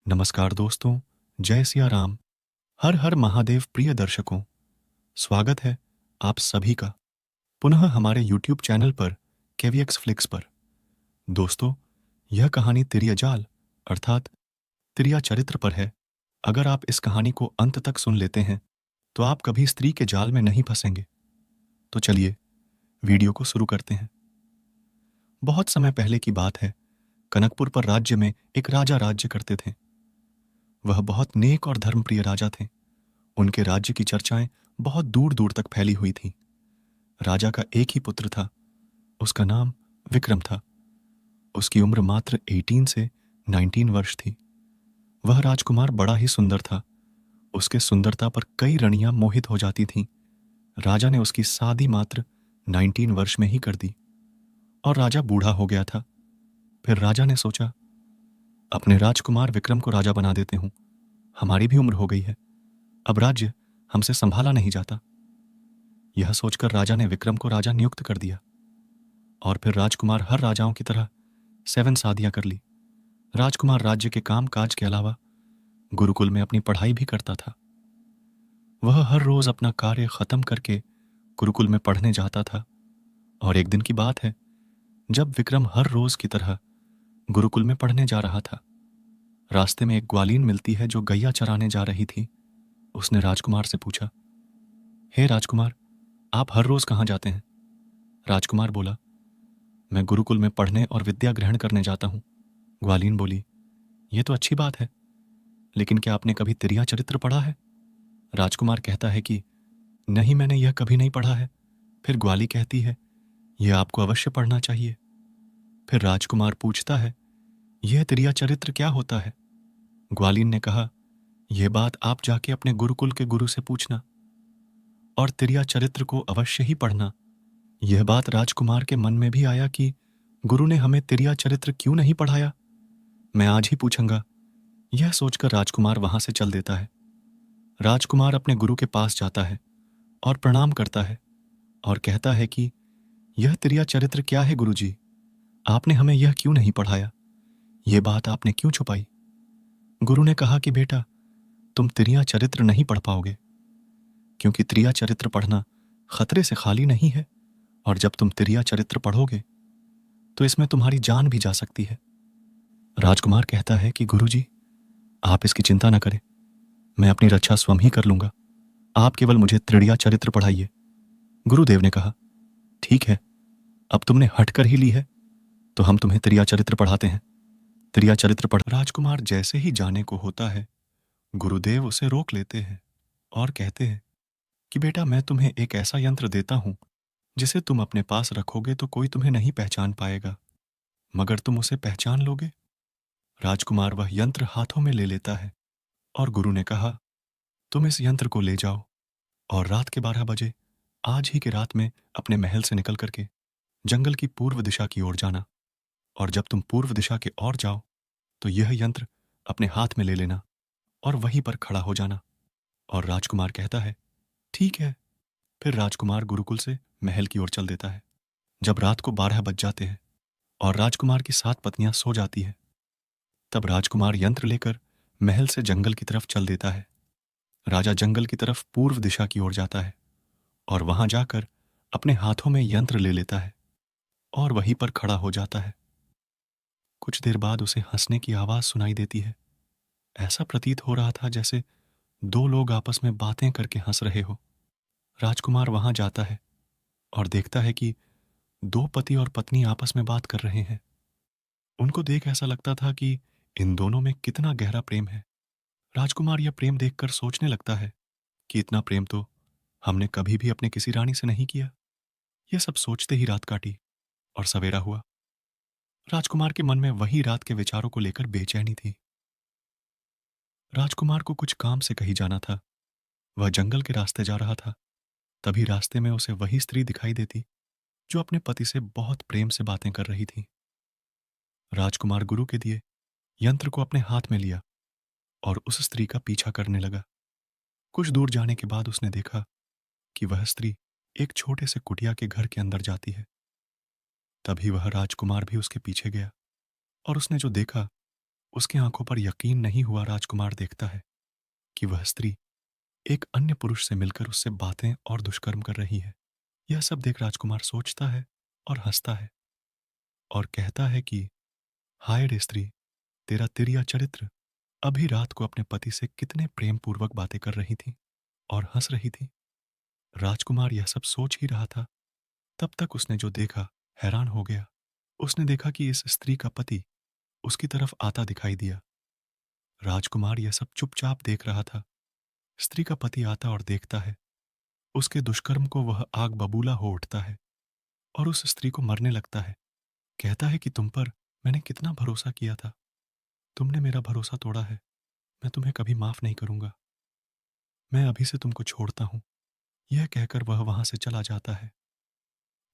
नमस्कार दोस्तों, जय सिया राम। हर हर महादेव। प्रिय दर्शकों, स्वागत है आप सभी का पुनः हमारे यूट्यूब चैनल पर केवीएक्स फ्लिक्स पर। दोस्तों, यह कहानी तिरिया जाल अर्थात तिरिया चरित्र पर है। अगर आप इस कहानी को अंत तक सुन लेते हैं तो आप कभी स्त्री के जाल में नहीं फंसेंगे। तो चलिए वीडियो को शुरू करते हैं। बहुत समय पहले की बात है। कनकपुर पर राज्य में एक राजा राज्य करते थे। वह बहुत नेक और धर्मप्रिय राजा थे। उनके राज्य की चर्चाएं बहुत दूर दूर तक फैली हुई थीं। राजा का एक ही पुत्र था। उसका नाम विक्रम था। उसकी उम्र मात्र 18 से 19 वर्ष थी। वह राजकुमार बड़ा ही सुंदर था। उसके सुंदरता पर कई रानियां मोहित हो जाती थीं। राजा ने उसकी शादी मात्र 19 वर्ष में ही कर दी और राजा बूढ़ा हो गया था। फिर राजा ने सोचा, अपने राजकुमार विक्रम को राजा बना देते हूं। हमारी भी उम्र हो गई है, अब राज्य हमसे संभाला नहीं जाता। यह सोचकर राजा ने विक्रम को राजा नियुक्त कर दिया और फिर राजकुमार हर राजाओं की तरह 7 शादियां कर ली। राजकुमार राज्य के काम काज के अलावा गुरुकुल में अपनी पढ़ाई भी करता था। वह हर रोज अपना कार्य खत्म करके गुरुकुल में पढ़ने जाता था। और एक दिन की बात है, जब विक्रम हर रोज की तरह गुरुकुल में पढ़ने जा रहा था, रास्ते में एक ग्वालीन मिलती है जो गैया चराने जा रही थी। उसने राजकुमार से पूछा, हे राजकुमार, आप हर रोज कहाँ जाते हैं? राजकुमार बोला, मैं गुरुकुल में पढ़ने और विद्या ग्रहण करने जाता हूँ। ग्वालीन बोली, यह तो अच्छी बात है, लेकिन क्या आपने कभी तिरिया चरित्र पढ़ा है? राजकुमार कहता है कि नहीं, मैंने यह कभी नहीं पढ़ा है। फिर ग्वाली कहती है, यह आपको अवश्य पढ़ना चाहिए। फिर राजकुमार पूछता है, यह तिरिया चरित्र क्या होता है? ग्वालीन ने कहा, यह बात आप जाके अपने गुरुकुल के गुरु से पूछना और तिरिया चरित्र को अवश्य ही पढ़ना। यह बात राजकुमार के मन में भी आया कि गुरु ने हमें तिरिया चरित्र क्यों नहीं पढ़ाया। मैं आज ही पूछूंगा। यह सोचकर राजकुमार वहां से चल देता है। राजकुमार अपने गुरु के पास जाता है और प्रणाम करता है और कहता है कि यह तिरिया चरित्र क्या है गुरुजी? आपने हमें यह क्यों नहीं पढ़ाया? यह बात आपने क्यों छुपाई? गुरु ने कहा कि बेटा, तुम तिरिया चरित्र नहीं पढ़ पाओगे, क्योंकि तिरिया चरित्र पढ़ना खतरे से खाली नहीं है, और जब तुम तिरिया चरित्र पढ़ोगे तो इसमें तुम्हारी जान भी जा सकती है। राजकुमार कहता है कि गुरुजी, आप इसकी चिंता न करें, मैं अपनी रक्षा स्वयं ही कर लूंगा। आप केवल मुझे तिरिया चरित्र पढ़ाइए। गुरुदेव ने कहा, ठीक है, अब तुमने हट कर ही ली है तो हम तुम्हें तिरिया चरित्र पढ़ाते हैं। तिरिया चरित्र पढ़। राजकुमार जैसे ही जाने को होता है, गुरुदेव उसे रोक लेते हैं और कहते हैं कि बेटा, मैं तुम्हें एक ऐसा यंत्र देता हूं जिसे तुम अपने पास रखोगे तो कोई तुम्हें नहीं पहचान पाएगा, मगर तुम उसे पहचान लोगे। राजकुमार वह यंत्र हाथों में ले लेता है और गुरु ने कहा, तुम इस यंत्र को ले जाओ और रात के 12 बजे, आज ही की रात में, अपने महल से निकल करके जंगल की पूर्व दिशा की ओर जाना। और जब तुम पूर्व दिशा के ओर जाओ तो यह यंत्र अपने हाथ में ले लेना और वहीं पर खड़ा हो जाना। और राजकुमार कहता है, ठीक है। फिर राजकुमार गुरुकुल से महल की ओर चल देता है। जब रात को 12 बज जाते हैं और राजकुमार की 7 पत्नियां सो जाती है, तब राजकुमार यंत्र लेकर महल से जंगल की तरफ चल देता है। राजा जंगल की तरफ पूर्व दिशा की ओर जाता है और वहां जाकर अपने हाथों में यंत्र ले लेता है और वहीं पर खड़ा हो जाता है। कुछ देर बाद उसे हंसने की आवाज सुनाई देती है। ऐसा प्रतीत हो रहा था जैसे 2 लोग आपस में बातें करके हंस रहे हो। राजकुमार वहां जाता है और देखता है कि 2 पति और पत्नी आपस में बात कर रहे हैं। उनको देख ऐसा लगता था कि इन दोनों में कितना गहरा प्रेम है। राजकुमार यह प्रेम देखकर सोचने लगता है कि इतना प्रेम तो हमने कभी भी अपने किसी रानी से नहीं किया। यह सब सोचते ही रात काटी और सवेरा हुआ। राजकुमार के मन में वही रात के विचारों को लेकर बेचैनी थी। राजकुमार को कुछ काम से कहीं जाना था। वह जंगल के रास्ते जा रहा था। तभी रास्ते में उसे वही स्त्री दिखाई देती जो अपने पति से बहुत प्रेम से बातें कर रही थी। राजकुमार गुरु के दिए यंत्र को अपने हाथ में लिया और उस स्त्री का पीछा करने लगा। कुछ दूर जाने के बाद उसने देखा कि वह स्त्री एक छोटे से कुटिया के घर के अंदर जाती है। तभी वह राजकुमार भी उसके पीछे गया और उसने जो देखा उसके आंखों पर यकीन नहीं हुआ। राजकुमार देखता है कि वह स्त्री एक अन्य पुरुष से मिलकर उससे बातें और दुष्कर्म कर रही है। यह सब देख राजकुमार सोचता है और हंसता है और कहता है कि हाय रे स्त्री, तेरा तिरिया चरित्र अभी रात को अपने पति से कितने प्रेम पूर्वक बातें कर रही थी और हंस रही थी। राजकुमार यह सब सोच ही रहा था, तब तक उसने जो देखा हैरान हो गया। उसने देखा कि इस स्त्री का पति उसकी तरफ आता दिखाई दिया। राजकुमार यह सब चुपचाप देख रहा था। स्त्री का पति आता और देखता है। उसके दुष्कर्म को वह आग बबूला हो उठता है और उस स्त्री को मरने लगता है। कहता है कि तुम पर मैंने कितना भरोसा किया था, तुमने मेरा भरोसा तोड़ा है। मैं तुम्हें कभी माफ नहीं करूंगा। मैं अभी से तुमको छोड़ता हूं। यह कहकर वह वहां से चला जाता है।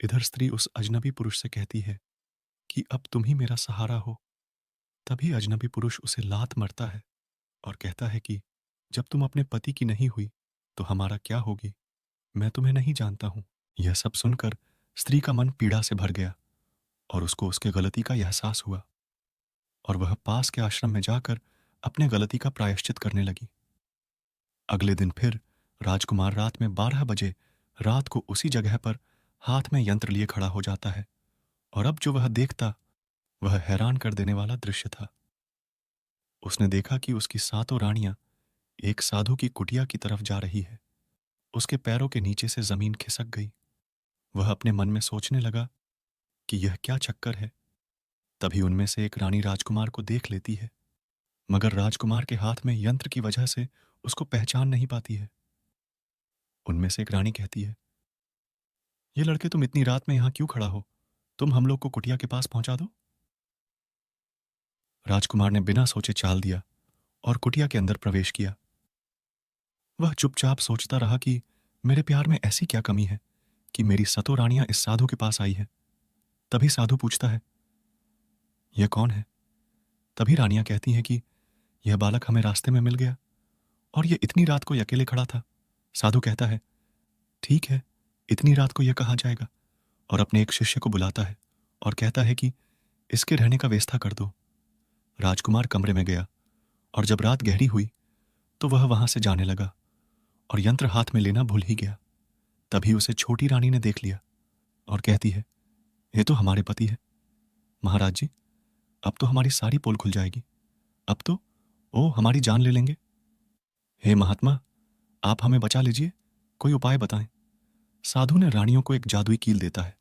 इधर स्त्री उस अजनबी पुरुष से कहती है कि अब तुम ही मेरा सहारा हो। तभी अजनबी पुरुष उसे लात मारता है और कहता है कि जब तुम अपने पति की नहीं हुई तो हमारा क्या होगी? मैं तुम्हें नहीं जानता हूं। यह सब सुनकर स्त्री का मन पीड़ा से भर गया और उसको उसके गलती का एहसास हुआ और वह पास के आश्रम में जाकर अपने गलती का प्रायश्चित करने लगी। अगले दिन फिर राजकुमार रात में 12 बजे रात को उसी जगह पर हाथ में यंत्र लिए खड़ा हो जाता है और अब जो वह देखता वह हैरान कर देने वाला दृश्य था। उसने देखा कि उसकी सातों रानियां एक साधु की कुटिया की तरफ जा रही है। उसके पैरों के नीचे से जमीन खिसक गई। वह अपने मन में सोचने लगा कि यह क्या चक्कर है। तभी उनमें से एक रानी राजकुमार को देख लेती है, मगर राजकुमार के हाथ में यंत्र की वजह से उसको पहचान नहीं पाती है। उनमें से एक रानी कहती है, ये लड़के, तुम इतनी रात में यहां क्यों खड़ा हो? तुम हम लोग को कुटिया के पास पहुंचा दो। राजकुमार ने बिना सोचे चाल दिया और कुटिया के अंदर प्रवेश किया। वह चुपचाप सोचता रहा कि मेरे प्यार में ऐसी क्या कमी है कि मेरी सतों रानियां इस साधु के पास आई है। तभी साधु पूछता है, यह कौन है? तभी रानियां कहती हैं कि यह बालक हमें रास्ते में मिल गया और यह इतनी रात को अकेले खड़ा था। साधु कहता है, ठीक है, इतनी रात को यह कहाँ जाएगा? और अपने एक शिष्य को बुलाता है और कहता है कि इसके रहने का व्यवस्था कर दो। राजकुमार कमरे में गया और जब रात गहरी हुई तो वह वहां से जाने लगा और यंत्र हाथ में लेना भूल ही गया। तभी उसे छोटी रानी ने देख लिया और कहती है, ये तो हमारे पति है। महाराज जी, अब तो हमारी सारी पोल खुल जाएगी। अब तो ओ हमारी जान ले लेंगे। हे महात्मा, आप हमें बचा लीजिए, कोई उपाय बताएं। साधु ने रानियों को एक जादुई कील देता है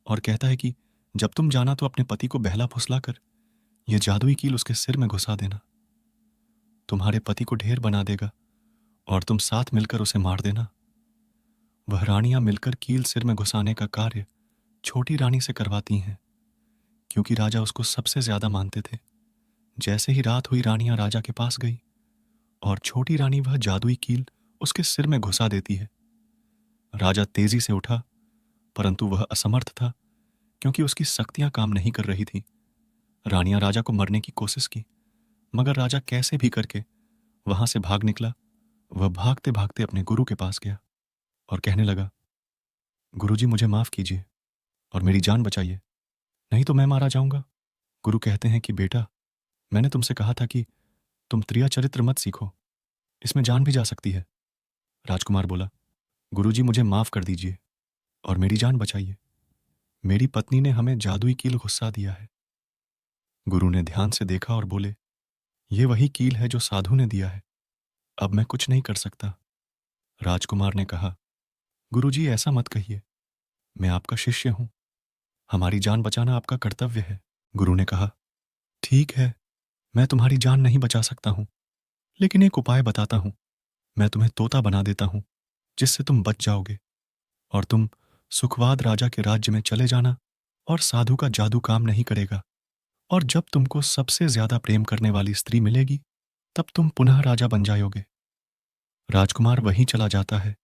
और कहता है कि जब तुम जाना तो अपने पति को बहला फुसला कर यह जादुई कील उसके सिर में घुसा देना। तुम्हारे पति को ढेर बना देगा और तुम साथ मिलकर उसे मार देना। वह रानियां मिलकर कील सिर में घुसाने का कार्य छोटी रानी से करवाती हैं, क्योंकि राजा उसको सबसे ज्यादा मानते थे। जैसे ही रात हुई, रानियां राजा के पास गई और छोटी रानी वह जादुई कील उसके सिर में घुसा देती है। राजा तेजी से उठा, परंतु वह असमर्थ था क्योंकि उसकी शक्तियां काम नहीं कर रही थी। रानियां राजा को मरने की कोशिश की, मगर राजा कैसे भी करके वहां से भाग निकला। वह भागते भागते अपने गुरु के पास गया और कहने लगा, गुरुजी, मुझे माफ कीजिए और मेरी जान बचाइए, नहीं तो मैं मारा जाऊंगा। गुरु कहते हैं कि बेटा, मैंने तुमसे कहा था कि तुम त्रिया चरित्र मत सीखो, इसमें जान भी जा सकती है। राजकुमार बोला, गुरुजी, मुझे माफ कर दीजिए और मेरी जान बचाइए। मेरी पत्नी ने हमें जादुई कील गुस्सा दिया है। गुरु ने ध्यान से देखा और बोले, ये वही कील है जो साधु ने दिया है। अब मैं कुछ नहीं कर सकता। राजकुमार ने कहा, गुरुजी, ऐसा मत कहिए, मैं आपका शिष्य हूं। हमारी जान बचाना आपका कर्तव्य है। गुरु ने कहा, ठीक है, मैं तुम्हारी जान नहीं बचा सकता हूं, लेकिन एक उपाय बताता हूं। मैं तुम्हें तोता बना देता हूं, जिससे तुम बच जाओगे और तुम सुखवाद राजा के राज्य में चले जाना और साधु का जादू काम नहीं करेगा। और जब तुमको सबसे ज्यादा प्रेम करने वाली स्त्री मिलेगी, तब तुम पुनः राजा बन जाओगे। राजकुमार वहीं चला जाता है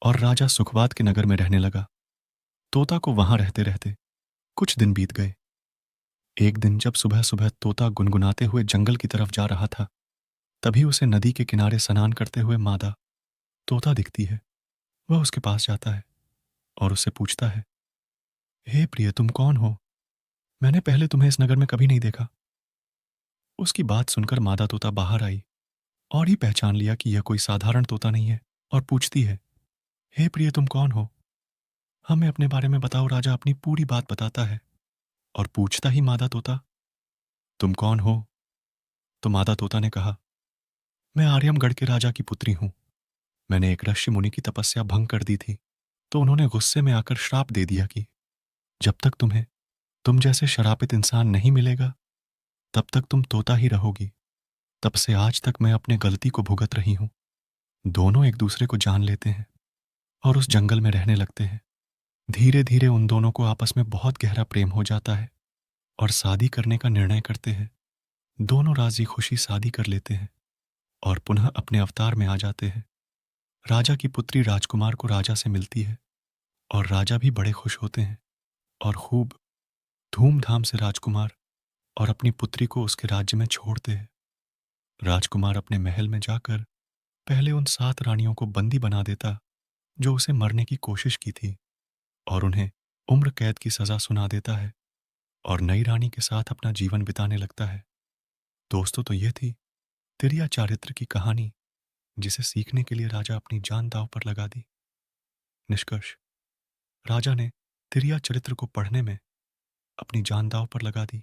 और राजा सुखवाद के नगर में रहने लगा। तोता को वहां रहते रहते कुछ दिन बीत गए। एक दिन जब सुबह सुबह तोता गुनगुनाते हुए जंगल की तरफ जा रहा था, तभी उसे नदी के किनारे स्नान करते हुए मादा तोता दिखती है। वह उसके पास जाता है और उससे पूछता है, हे प्रिय, तुम कौन हो? मैंने पहले तुम्हें इस नगर में कभी नहीं देखा। उसकी बात सुनकर मादा तोता बाहर आई और ही पहचान लिया कि यह कोई साधारण तोता नहीं है और पूछती है, हे प्रिय, तुम कौन हो? हमें अपने बारे में बताओ। राजा अपनी पूरी बात बताता है और पूछता ही मादा तोता, तुम कौन हो? तो मादा तोता ने कहा, मैं आर्यमगढ़ के राजा की पुत्री हूं। मैंने एक ऋषि मुनि की तपस्या भंग कर दी थी, तो उन्होंने गुस्से में आकर श्राप दे दिया कि जब तक तुम्हें तुम जैसे शरापित इंसान नहीं मिलेगा, तब तक तुम तोता ही रहोगी। तब से आज तक मैं अपने गलती को भुगत रही हूं। दोनों एक दूसरे को जान लेते हैं और उस जंगल में रहने लगते हैं। धीरे धीरे उन दोनों को आपस में बहुत गहरा प्रेम हो जाता है और शादी करने का निर्णय करते हैं। दोनों राजी खुशी शादी कर लेते हैं और पुनः अपने अवतार में आ जाते हैं। राजा की पुत्री राजकुमार को राजा से मिलती है और राजा भी बड़े खुश होते हैं और खूब धूमधाम से राजकुमार और अपनी पुत्री को उसके राज्य में छोड़ते हैं। राजकुमार अपने महल में जाकर पहले उन 7 रानियों को बंदी बना देता जो उसे मरने की कोशिश की थी, और उन्हें उम्र कैद की सजा सुना देता है और नई रानी के साथ अपना जीवन बिताने लगता है। दोस्तों, तो ये थी तिरिया चारित्र की कहानी, जिसे सीखने के लिए राजा अपनी जान दांव पर लगा दी। निष्कर्ष, राजा ने तिरिया चरित्र को पढ़ने में अपनी जान दांव पर लगा दी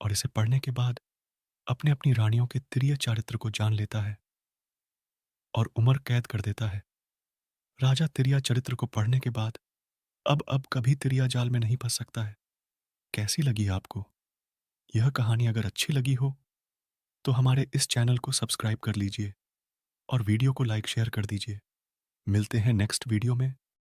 और इसे पढ़ने के बाद अपने अपनी रानियों के तिरिया चारित्र को जान लेता है और उम्र कैद कर देता है। राजा तिरिया चरित्र को पढ़ने के बाद अब कभी तिरिया जाल में नहीं फंस सकता है। कैसी लगी आपको यह कहानी? अगर अच्छी लगी हो तो हमारे इस चैनल को सब्सक्राइब कर लीजिए और वीडियो को लाइक शेयर कर दीजिए। मिलते हैं नेक्स्ट वीडियो में।